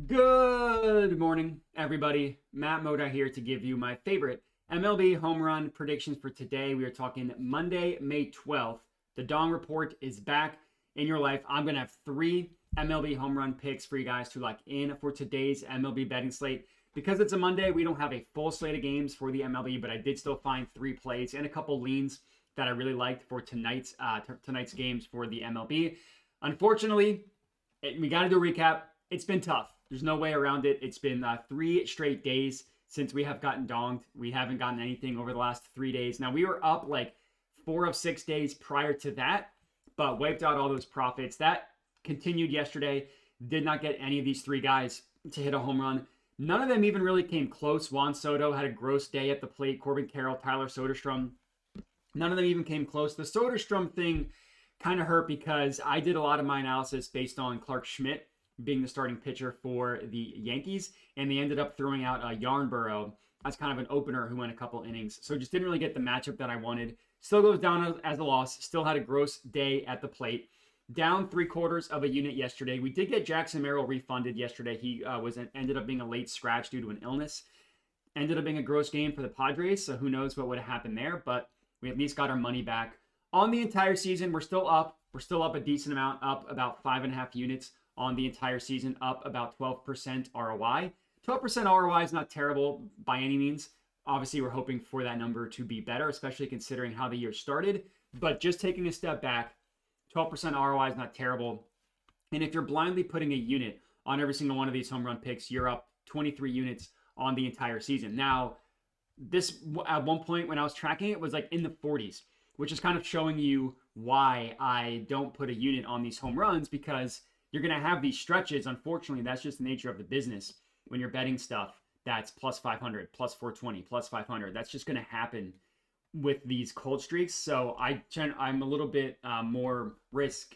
Good morning, everybody. Matt Moda here to give you my favorite MLB home run predictions for today. We are talking Monday, May 12th. The Dong Report is back in your life. I'm going to have 3 MLB home run picks for you guys to lock in for today's MLB betting slate. Because it's a Monday, we don't have a full slate of games for the MLB, but I did still find 3 plays and a couple leans that I really liked for tonight's games for the MLB. Unfortunately, we got to do a recap. It's been tough. There's no way around it. It's been 3 straight days since we have gotten donged. We haven't gotten anything over the last 3 days. Now, we were up like 4 of 6 days prior to that, but wiped out all those profits. That continued yesterday. Did not get any of these 3 guys to hit a home run. None of them even really came close. Juan Soto had a gross day at the plate. Corbin Carroll, Tyler Soderstrom. None of them even came close. The Soderstrom thing kind of hurt because I did a lot of my analysis based on Clark Schmidt being the starting pitcher for the Yankees, and they ended up throwing out Yarnborough as kind of an opener who went a couple innings. So just didn't really get the matchup that I wanted. Still goes down as a loss. Still had a gross day at the plate. Down 3/4 of a unit yesterday. We did get Jackson Merrill refunded yesterday. He ended up being a late scratch due to an illness. Ended up being a gross game for the Padres, so who knows what would have happened there, but we at least got our money back. On the entire season, we're still up. We're still up a decent amount, up about 5.5 units on the entire season, up about 12% ROI. 12% ROI is not terrible by any means. Obviously, we're hoping for that number to be better, especially considering how the year started. But just taking a step back, 12% ROI is not terrible. And if you're blindly putting a unit on every single one of these home run picks, you're up 23 units on the entire season. Now, this at one point when I was tracking it was like in the 40s, which is kind of showing you why I don't put a unit on these home runs, because you're going to have these stretches. Unfortunately, that's just the nature of the business. When you're betting stuff that's plus 500, plus 420, plus 500, that's just going to happen with these cold streaks. So I'm a little bit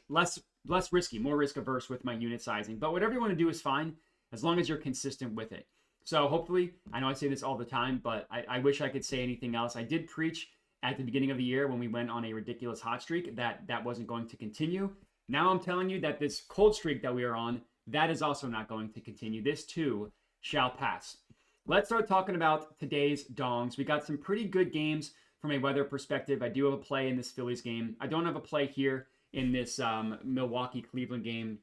less risky, more risk averse with my unit sizing. But whatever you want to do is fine, as long as you're consistent with it. So hopefully, I know I say this all the time, but I wish I could say anything else. I did preach at the beginning of the year when we went on a ridiculous hot streak that wasn't going to continue. Now I'm telling you that this cold streak that we are on, that is also not going to continue. This too shall pass. Let's start talking about today's dongs. We got some pretty good games from a weather perspective. I do have a play in this Phillies game. I don't have a play here in this Milwaukee-Cleveland game.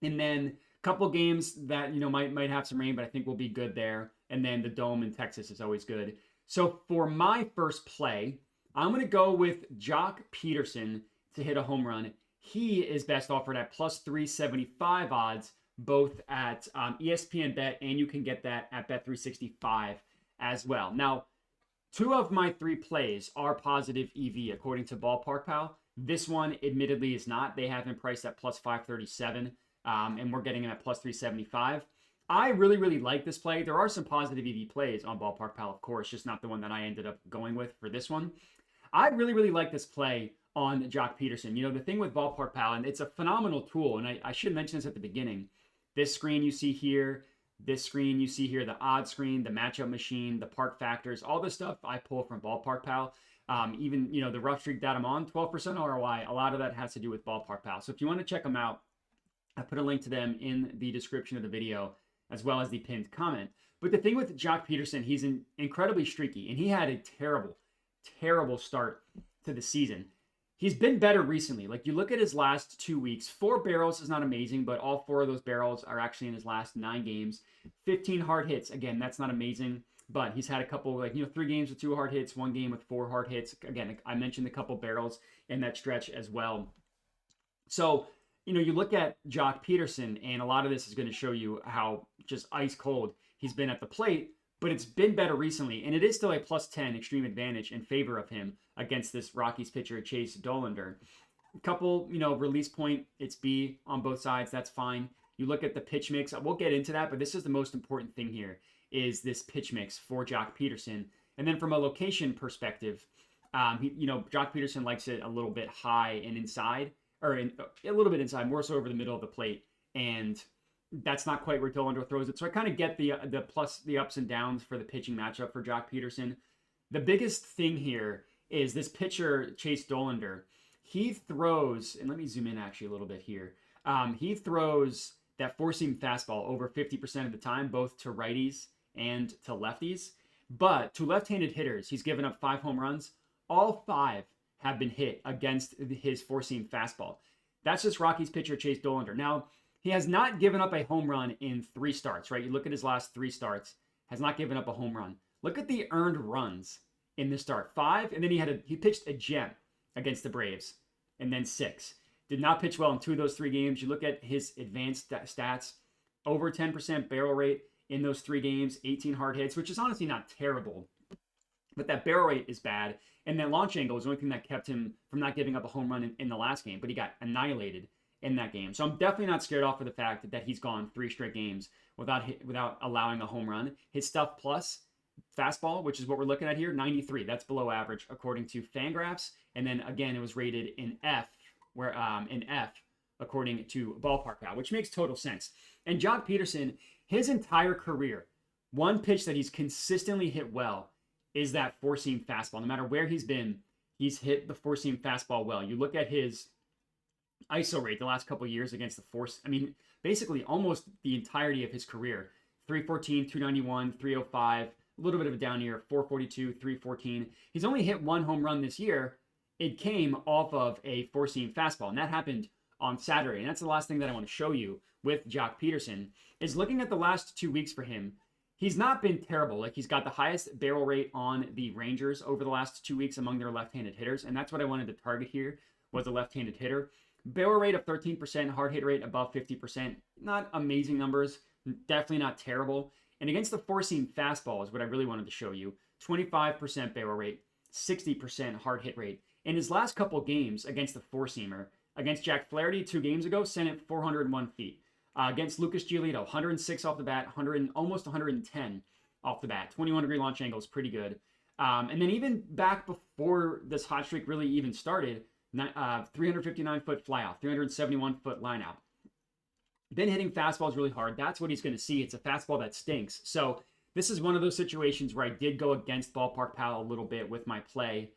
And then a couple games that might have some rain, but I think we'll be good there. And then the Dome in Texas is always good. So for my first play, I'm going to go with Joc Pederson to hit a home run. He is best offered at plus 375 odds, both at ESPN Bet, and you can get that at Bet365 as well. Now, 2 of my 3 plays are positive EV, according to Ballpark Pal. This one, admittedly, is not. They have him priced at plus 537, and we're getting him at plus 375. I really, really like this play. There are some positive EV plays on Ballpark Pal, of course, just not the one that I ended up going with for this one. I really, really like this play on Joc Pederson. The thing with Ballpark Pal, and it's a phenomenal tool, and I should mention this at the beginning. This screen you see here, this screen you see here, the odd screen, the matchup machine, the park factors, all this stuff I pull from Ballpark Pal. Even, the rough streak that I'm on, 12% ROI, a lot of that has to do with Ballpark Pal. So if you want to check them out, I put a link to them in the description of the video, as well as the pinned comment. But the thing with Joc Pederson, he's incredibly streaky, and he had a terrible, terrible start to the season. He's been better recently. Like, you look at his last 2 weeks, 4 barrels is not amazing, but all 4 of those barrels are actually in his last 9 games. 15 hard hits. Again, that's not amazing, but he's had a couple, 3 games with 2 hard hits, 1 game with 4 hard hits. Again, I mentioned a couple barrels in that stretch as well. So, you look at Joc Pederson, and a lot of this is going to show you how just ice cold he's been at the plate, but it's been better recently, and it is still a plus 10 extreme advantage in favor of him against this Rockies pitcher, Chase Dollander. A couple, release point, it's B on both sides, that's fine. You look at the pitch mix, we'll get into that, but this is the most important thing here, is this pitch mix for Joc Pederson. And then from a location perspective, Joc Pederson likes it a little bit high and inside, or a little bit inside, more so over the middle of the plate, and that's not quite where Dollander throws it. So I kind of get the ups and downs for the pitching matchup for Joc Pederson. The biggest thing here is this pitcher, Chase Dollander. He throws, and let me zoom in actually a little bit here. He throws that four-seam fastball over 50% of the time, both to righties and to lefties. But to left-handed hitters, he's given up 5 home runs. All 5 have been hit against his four-seam fastball. That's just Rockies pitcher Chase Dollander. Now, he has not given up a home run in 3 starts, right? You look at his last 3 starts, has not given up a home run. Look at the earned runs in this start. 5, and then he pitched a gem against the Braves, and then 6. Did not pitch well in 2 of those 3 games. You look at his advanced stats, over 10% barrel rate in those 3 games, 18 hard hits, which is honestly not terrible. But that barrel rate is bad. And that launch angle was the only thing that kept him from not giving up a home run in the last game. But he got annihilated in that game. So I'm definitely not scared off of the fact that he's gone 3 straight games without allowing a home run. His stuff plus fastball, which is what we're looking at here, 93. That's below average according to Fangraphs. And then again, it was rated in F, according to Ballpark Pal, which makes total sense. And Joc Pederson, his entire career, one pitch that he's consistently hit well is that four-seam fastball. No matter where he's been, he's hit the four-seam fastball well. You look at his ISO rate the last couple of years against the force. I mean, basically almost the entirety of his career. 314, 291, 305, a little bit of a down year, 442, 314. He's only hit 1 home run this year. It came off of a four-seam fastball, and that happened on Saturday. And that's the last thing that I want to show you with Joc Pederson is looking at the last 2 weeks for him. He's not been terrible. Like, he's got the highest barrel rate on the Rangers over the last 2 weeks among their left-handed hitters, and that's what I wanted to target here, was a left-handed hitter. Barrel rate of 13%, hard hit rate above 50%. Not amazing numbers, definitely not terrible. And against the four-seam fastball is what I really wanted to show you. 25% barrel rate, 60% hard hit rate. In his last couple games against the four-seamer, against Jack Flaherty 2 games ago, sent it 401 feet. Against Lucas Giolito, 106 off the bat, almost 110 off the bat. 21-degree launch angle is pretty good. And then even back before this hot streak really even started, 359-foot flyout, 371-foot line out. Been hitting fastballs really hard. That's what he's going to see. It's a fastball that stinks. So this is one of those situations where I did go against Ballpark Pal a little bit with my play.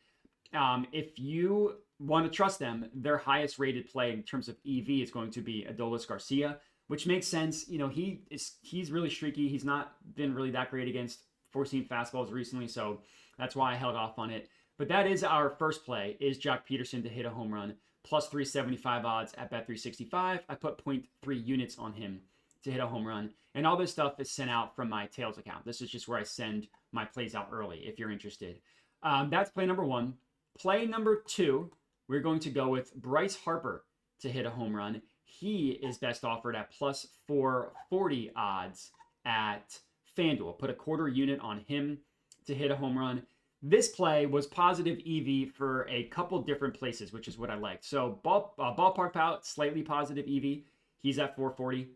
If you want to trust them, their highest rated play in terms of EV is going to be Adolis Garcia, which makes sense. You know, he's really streaky. He's not been really that great against four-seam fastballs recently, so that's why I held off on it. But that is our first play, is Joc Pederson to hit a home run. Plus 375 odds at Bet365. I put 0.3 units on him to hit a home run. And all this stuff is sent out from my Tails account. This is just where I send my plays out early if you're interested. That's play number 1. Play number 2, we're going to go with Bryce Harper to hit a home run. He is best offered at plus 440 odds at FanDuel. Put a quarter unit on him to hit a home run. This play was positive EV for a couple different places, which is what I liked. So Ballpark Pal, slightly positive EV. He's at 440.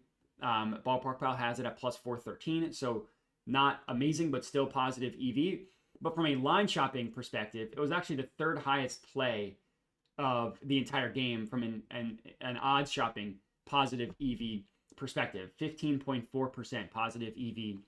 Ballpark Pal has it at plus 413. So not amazing, but still positive EV. But from a line shopping perspective, it was actually the 3rd highest play of the entire game from an odds shopping positive EV perspective. 15.4% positive EV.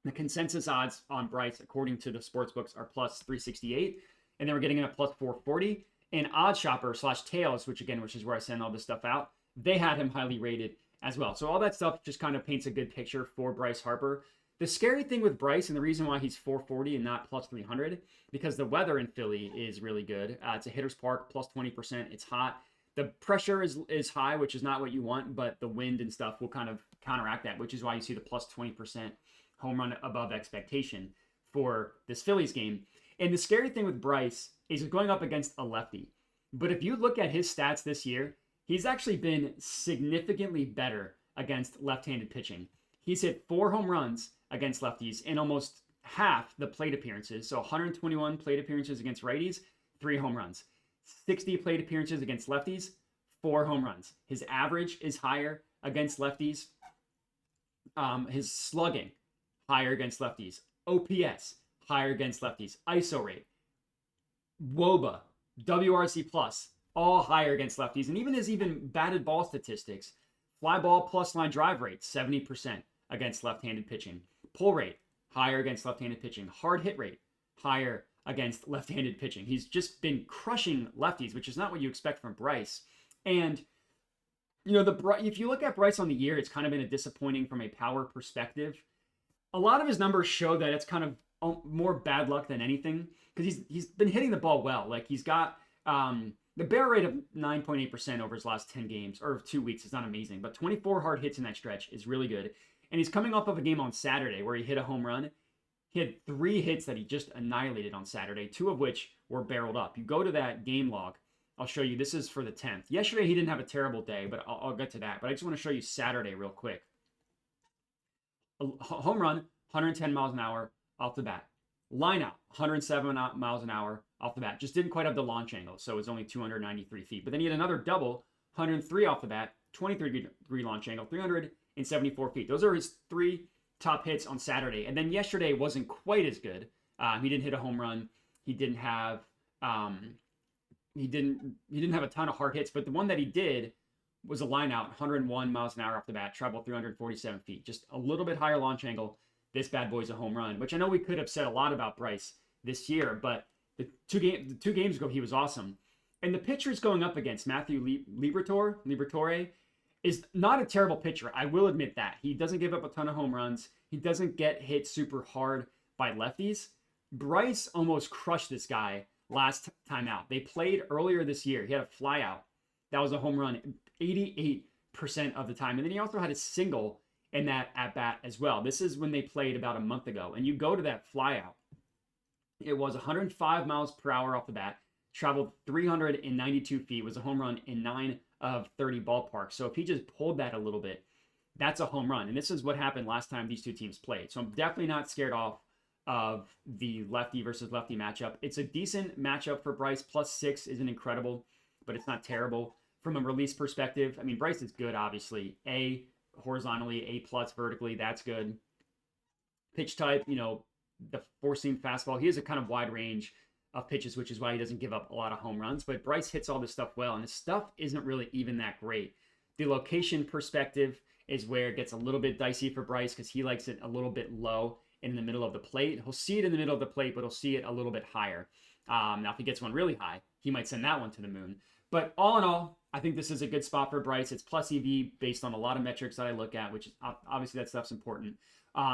The consensus odds on Bryce, according to the sportsbooks, are plus 368, and then we're getting it at plus 440. And Odd Shopper / Tails, which is where I send all this stuff out, they had him highly rated as well. So all that stuff just kind of paints a good picture for Bryce Harper. The scary thing with Bryce, and the reason why he's 440 and not plus 300, because the weather in Philly is really good. It's a hitter's park, plus 20%. It's hot. The pressure is high, which is not what you want, but the wind and stuff will kind of counteract that, which is why you see the plus 20% home run above expectation for this Phillies game. And the scary thing with Bryce is he's going up against a lefty. But if you look at his stats this year, he's actually been significantly better against left-handed pitching. He's hit 4 home runs against lefties in almost half the plate appearances. So 121 plate appearances against righties, 3 home runs. 60 plate appearances against lefties, 4 home runs. His average is higher against lefties. His slugging, higher against lefties. OPS, higher against lefties. ISO rate, WOBA, WRC+, all higher against lefties. And even his batted ball statistics, fly ball plus line drive rate, 70% against left-handed pitching. Pull rate, higher against left-handed pitching. Hard hit rate, higher against left-handed pitching. He's just been crushing lefties, which is not what you expect from Bryce. And if you look at Bryce on the year, it's kind of been a disappointing from a power perspective. A lot of his numbers show that it's kind of more bad luck than anything because he's been hitting the ball well. Like he's got the barrel rate of 9.8% over his last 10 games or 2 weeks is not amazing, but 24 hard hits in that stretch is really good. And he's coming off of a game on Saturday where he hit a home run. He had 3 hits that he just annihilated on Saturday, 2 of which were barreled up. You go to that game log. I'll show you. This is for the 10th. Yesterday, he didn't have a terrible day, but I'll get to that. But I just want to show you Saturday real quick. A home run, 110 miles an hour off the bat. Line out, 107 miles an hour off the bat. Just didn't quite have the launch angle, so it was only 293 feet. But then he had another double, 103 off the bat, 23-degree launch angle, 374 feet. Those are his 3 top hits on Saturday. And then yesterday wasn't quite as good. He didn't hit a home run. He didn't have he didn't have a ton of hard hits, but the one that he did was a line out, 101 miles an hour off the bat, traveled 347 feet. Just a little bit higher launch angle. This bad boy's a home run, which I know we could have said a lot about Bryce this year, but the two games ago, he was awesome. And the pitcher is going up against Matthew Liberatore is not a terrible pitcher. I will admit that. He doesn't give up a ton of home runs. He doesn't get hit super hard by lefties. Bryce almost crushed this guy last time out. They played earlier this year. He had a fly out. That was a home run 88% of the time. And then he also had a single in that at bat as well. This is when they played about a month ago. And you go to that fly out. It was 105 miles per hour off the bat, traveled 392 feet, was a home run in 9 of 30 ballparks. So if he just pulled that a little bit, that's a home run. And this is what happened last time these two teams played. So I'm definitely not scared off of the lefty versus lefty matchup. It's a decent matchup for Bryce. +6 isn't incredible, but it's not terrible. From a release perspective, I mean, Bryce is good, obviously. A horizontally, A+ vertically, that's good. Pitch type, the four-seam fastball. He has a kind of wide range of pitches, which is why he doesn't give up a lot of home runs. But Bryce hits all this stuff well, and his stuff isn't really even that great. The location perspective is where it gets a little bit dicey for Bryce because he likes it a little bit low in the middle of the plate. He'll see it in the middle of the plate, but he'll see it a little bit higher. Now, if he gets one really high, he might send that one to the moon. But all in all, I think this is a good spot for Bryce. It's plus EV based on a lot of metrics that I look at, which is obviously that stuff's important.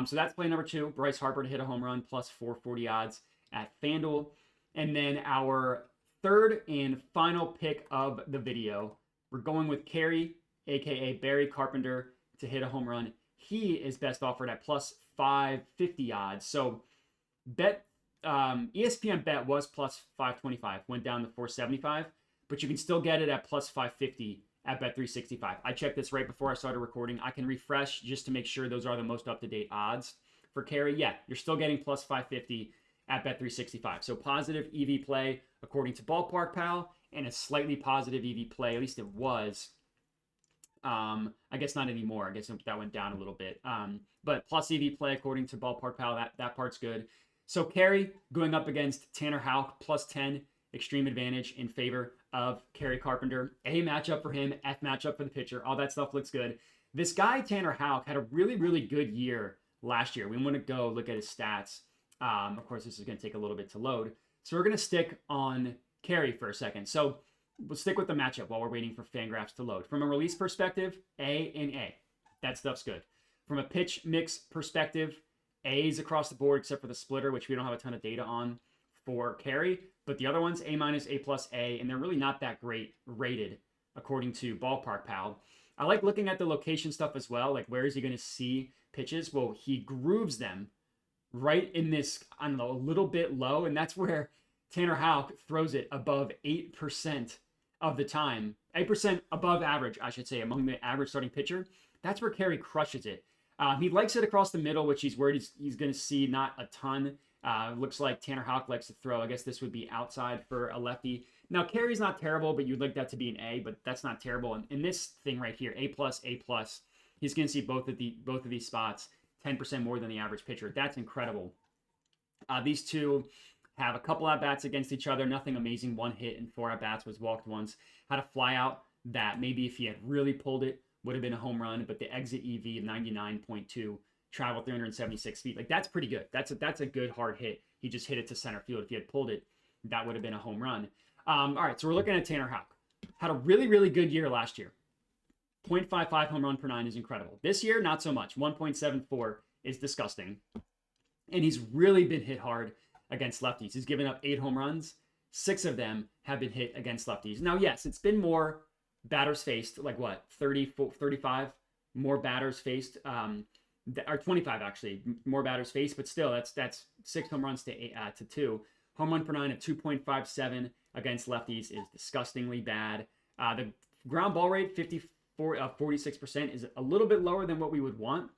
So that's play number 2. Bryce Harper to hit a home run, plus 440 odds at FanDuel. And then our third and final pick of the video, we're going with Kerry, a.k.a. Kerry Carpenter, to hit a home run. He is best offered at plus 550 odds. So ESPN bet was plus 525, went down to 475, but you can still get it at plus 550 at Bet365. I checked this right before I started recording. I can refresh just to make sure those are the most up-to-date odds for Kerry. Yeah, you're still getting plus 550 at Bet365. So positive EV play according to Ballpark Pal, and a slightly positive EV play, at least it was. I guess not anymore. I guess that went down a little bit. But plus EV play according to Ballpark Pal, that part's good. So Kerry going up against Tanner Houck, plus 10, extreme advantage in favor of Kerry Carpenter. A matchup for him, F matchup for the pitcher. All that stuff looks good. This guy, Tanner Houck, had a really, really good year last year. We want to go look at his stats. Of course, this is going to take a little bit to load. So we're going to stick on Kerry for a second. So we'll stick with the matchup while we're waiting for FanGraphs to load. From a release perspective, A and A. That stuff's good. From a pitch mix perspective, A's across the board except for the splitter, which we don't have a ton of data on for Kerry. But the other ones, A-, A+, and they're really not that great rated according to Ballpark Pal. I like looking at the location stuff as well. Like, where is he going to see pitches? Well, he grooves them right in this, I don't know, a little bit low. And that's where Tanner Houck throws it above 8% of the time. 8% above average, I should say, among the average starting pitcher. That's where Kerry crushes it. He likes it across the middle, which he's worried he's going to see not a ton. Looks like Tanner Houck likes to throw. I guess this would be outside for a lefty. Now, Kerry's not terrible, but you'd like that to be an A, but that's not terrible. And in this thing right here, A+, A+, he's going to see both of these spots 10% more than the average pitcher. That's incredible. These two have a couple at-bats against each other. Nothing amazing. 1 hit and 4 at-bats, was walked once. Had a flyout that maybe if he had really pulled it, would have been a home run, but the exit EV of 99.2, traveled 376 feet. Like, that's pretty good. That's a good hard hit. He just hit it to center field. If he had pulled it, that would have been a home run. All right, so we're looking at Tanner Houck. Had a really, really good year last year. 0.55 home run per 9 is incredible. This year, not so much. 1.74 is disgusting. And he's really been hit hard against lefties. He's given up 8 home runs. 6 of them have been hit against lefties. Now, yes, it's been more batters faced, like what, 35 more batters faced, or 25 actually, more batters faced, but still, that's 6 home runs to 2. Home run per 9 of 2.57 against lefties is disgustingly bad. The ground ball rate, 46%, is a little bit lower than what we would want,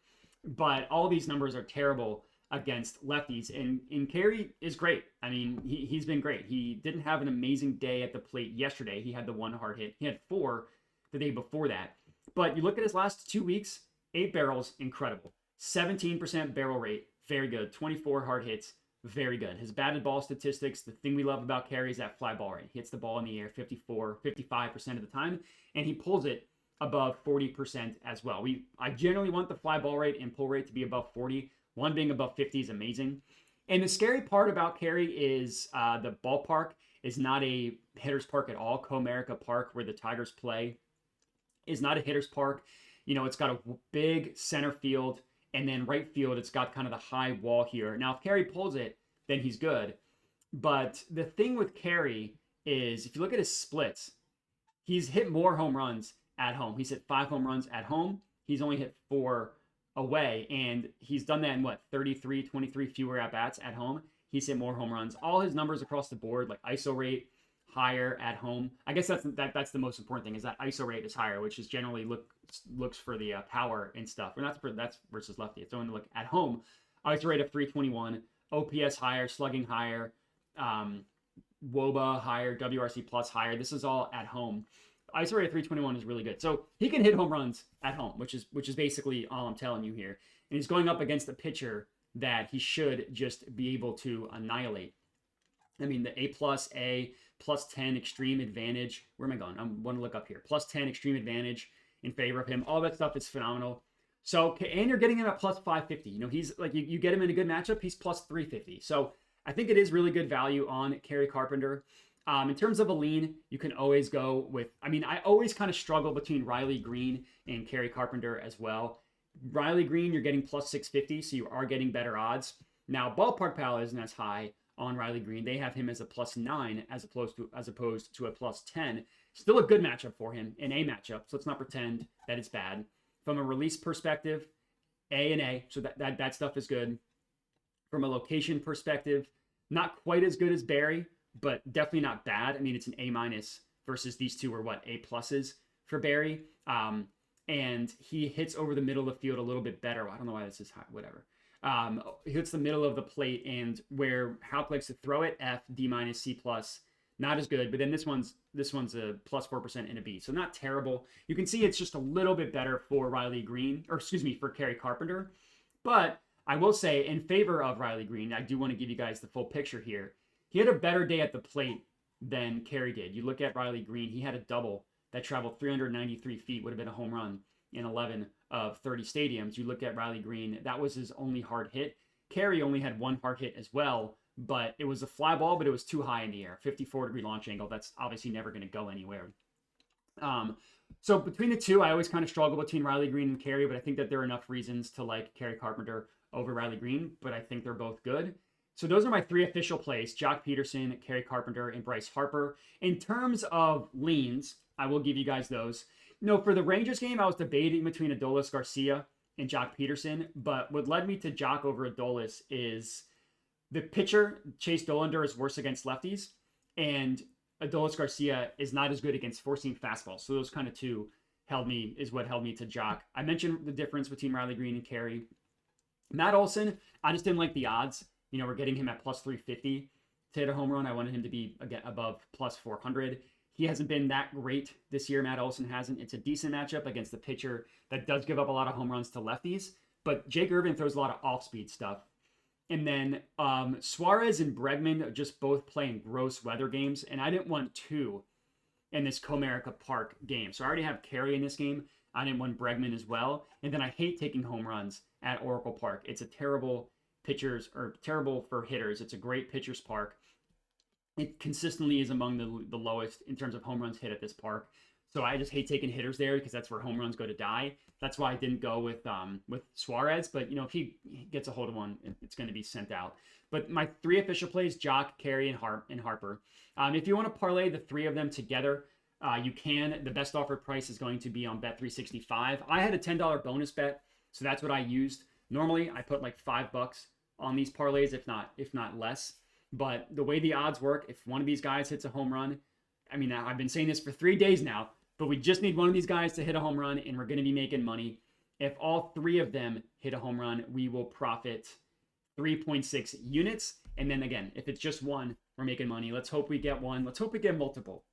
but all these numbers are terrible against lefties, and Kerry is great. I mean, he's been great. He didn't have an amazing day at the plate yesterday. He had the 1 hard hit. He had 4 the day before that. But you look at his last 2 weeks, 8 barrels, incredible. 17% barrel rate, very good. 24 hard hits, very good. His batted ball statistics, the thing we love about Kerry is that fly ball rate. He hits the ball in the air 55% of the time, and he pulls it above 40% as well. I generally want the fly ball rate and pull rate to be above 40. One being above 50 is amazing. And the scary part about Kerry is the ballpark is not a hitter's park at all. Comerica Park, where the Tigers play, is not a hitter's park. You know, it's got a big center field, and then right field, it's got kind of the high wall here. Now, if Kerry pulls it, then he's good. But the thing with Kerry is, if you look at his splits, he's hit more home runs at home. He's hit 5 home runs at home. He's only hit 4 away, and he's done that in 23 fewer at-bats at home. He's hit more home runs. All his numbers across the board, like ISO rate, higher at home. I guess that's the most important thing, is that ISO rate is higher, which is generally looks for the power and stuff. And that's versus lefty. It's only to look at home. ISO rate of 321, OPS higher, slugging higher, WOBA higher, WRC plus higher. This is all at home. ISO rate of 321 is really good. So he can hit home runs at home, which is basically all I'm telling you here. And he's going up against a pitcher that he should just be able to annihilate. I mean, the A+, +10 extreme advantage. Where am I going? I want to look up here. +10 extreme advantage in favor of him. All that stuff is phenomenal. So, and you're getting him at +550. You know, he's like, you get him in a good matchup, he's +350. So I think it is really good value on Kerry Carpenter. In terms of a lean, you can always go with, I mean, I always kind of struggle between Riley Green and Kerry Carpenter as well. Riley Green, you're getting +650, so you are getting better odds. Now, Ballpark Pal isn't as high on Riley Green. They have him as a +9 as opposed to a +10. Still a good matchup for him, an A matchup, so let's not pretend that it's bad. From a release perspective, A and A, so that stuff is good. From a location perspective, not quite as good as Barry, but definitely not bad. I mean, it's an A- versus these two are what, A+ for Barry. And he hits over the middle of the field a little bit better. I don't know why this is high, whatever. He hits the middle of the plate, and where Houck likes to throw it, F, D-, C+, not as good. But then this one's a +4% and a B, so not terrible. You can see it's just a little bit better for Riley Green, or excuse me, for Kerry Carpenter. But I will say, in favor of Riley Green, I do want to give you guys the full picture here. He had a better day at the plate than Kerry did. You look at Riley Green, he had a double that traveled 393 feet, would have been a home run in 11 of 30 stadiums. You look at Riley Green, that was his only hard hit. Kerry only had 1 hard hit as well, but it was a fly ball, but it was too high in the air. 54-degree launch angle. That's obviously never going to go anywhere. So between the two, I always kind of struggle between Riley Green and Kerry, but I think that there are enough reasons to like Kerry Carpenter over Riley Green, but I think they're both good. So those are my 3 official plays: Joc Pederson, Kerry Carpenter, and Bryce Harper. In terms of leans, I will give you guys those. No, for the Rangers game, I was debating between Adolis Garcia and Joc Pederson, but what led me to Joc over Adolis is the pitcher, Chase Dollander, is worse against lefties, and Adolis Garcia is not as good against four-seam fastballs. So those kind of two is what held me to Joc. I mentioned the difference between Riley Green and Kerry. Matt Olson, I just didn't like the odds. You know, we're getting him at +350 to hit a home run. I wanted him to be again above +400. He hasn't been that great this year. Matt Olson hasn't. It's a decent matchup against the pitcher that does give up a lot of home runs to lefties. But Jake Irvin throws a lot of off-speed stuff. And then Suarez and Bregman just both playing gross weather games. And I didn't want 2 in this Comerica Park game. So I already have Kerry in this game. I didn't want Bregman as well. And then I hate taking home runs at Oracle Park. It's a terrible terrible for hitters. It's a great pitcher's park. It consistently is among the lowest in terms of home runs hit at this park. So I just hate taking hitters there because that's where home runs go to die. That's why I didn't go with Suarez. But, if he gets a hold of one, it's going to be sent out. But my 3 official plays, Joc, Kerry, and Harper. If you want to parlay the 3 of them together, you can. The best offered price is going to be on Bet365. I had a $10 bonus bet, so that's what I used. Normally, I put like $5 on these parlays, if not less. But the way the odds work, if one of these guys hits a home run, I've been saying this for 3 days now, but we just need one of these guys to hit a home run, and we're going to be making money. If all 3 of them hit a home run, we will profit 3.6 units. And then again, if it's just one, we're making money. Let's hope we get one. Let's hope we get multiple.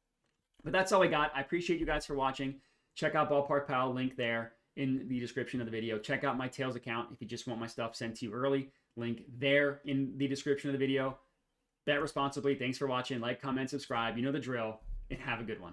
But that's all I got. I appreciate you guys for watching. Check out Ballpark Pal, link there in the description of the video. Check out my Tails account if you just want my stuff sent to you early. Link there in the description of the video. Bet responsibly. Thanks for watching. Like, comment, subscribe. You know the drill. And have a good one.